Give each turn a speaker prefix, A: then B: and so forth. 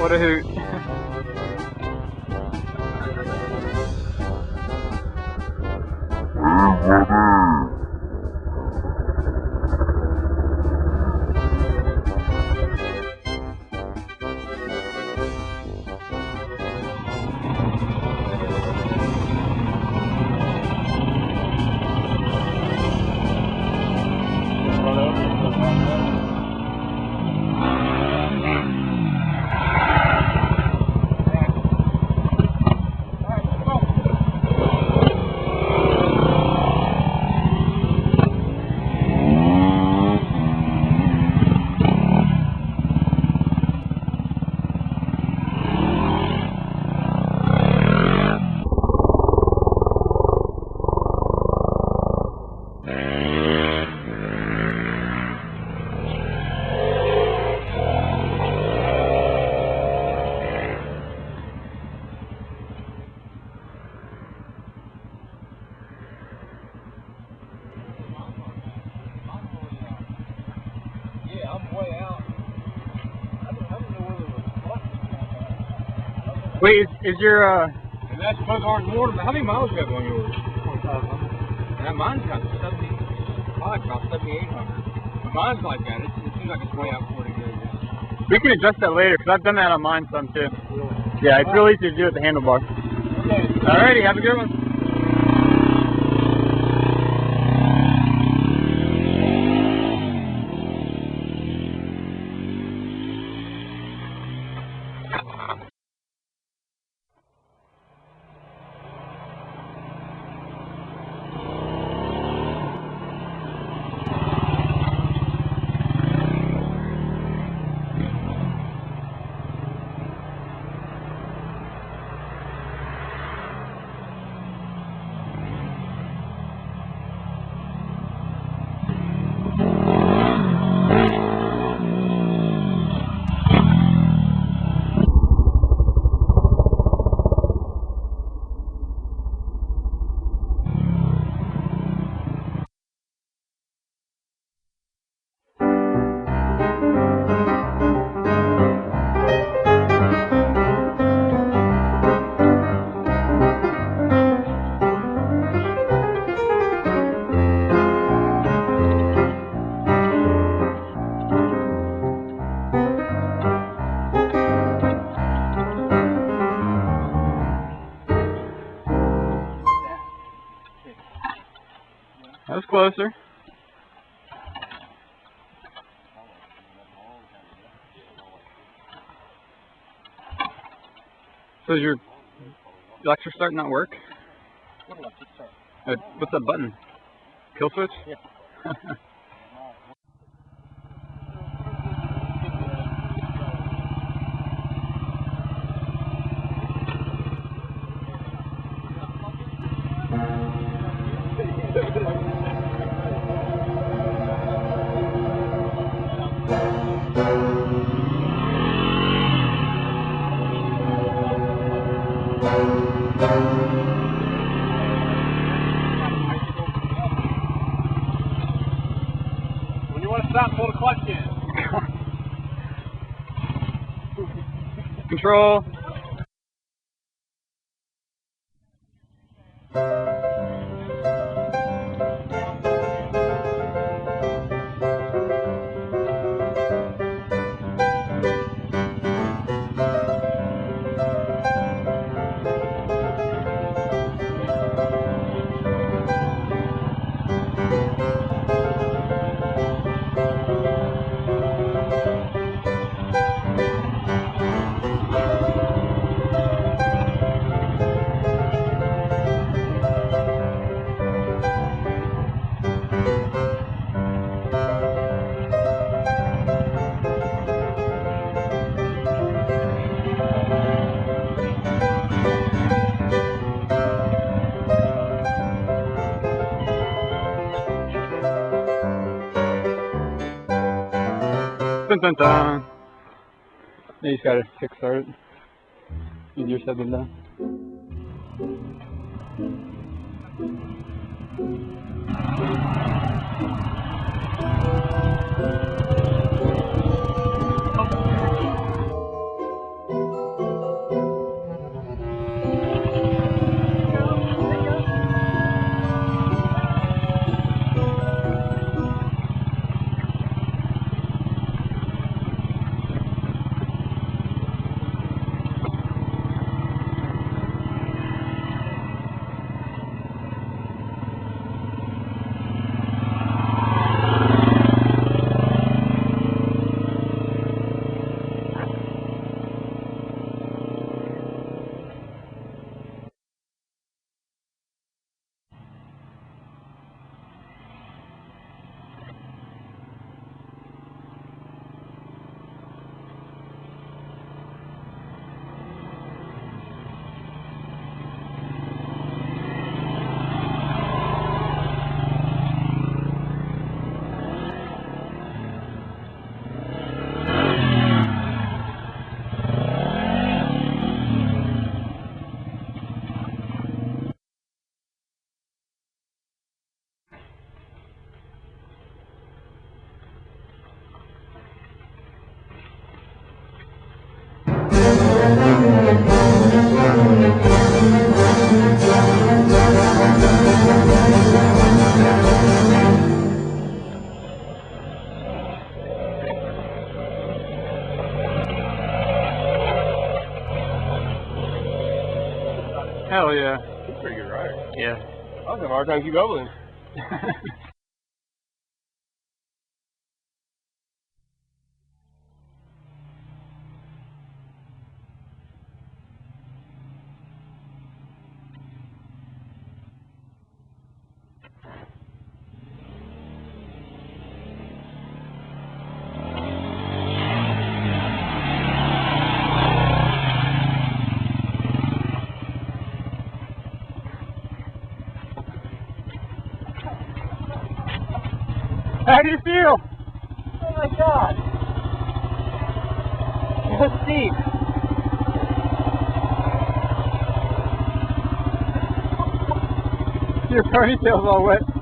A: What a hoot. Wait, is your
B: And that's Buzz Orange Water. How many miles you got on yours? 2,500. And mine's got 75, about 7,800. But mine's like that. It seems like it's way out pretty good.
A: we can adjust that later because I've done that on mine some too. Yeah, it's real easy to do with the handlebar. Alrighty, have a good one. That was closer. So is your electric start not work?
B: What electric start?
A: What's that button? Kill switch?
B: Yeah. When you want to stop, pull the clutch in.
A: Control. Dun dun dun. You just gotta kickstart it. Easier said than done. Hell yeah.
B: He's a pretty good rider.
A: Yeah.
B: I was having a hard time keeping up with him.
A: How do you feel?
B: Oh my god! It's steep.
A: Your ponytail's all wet.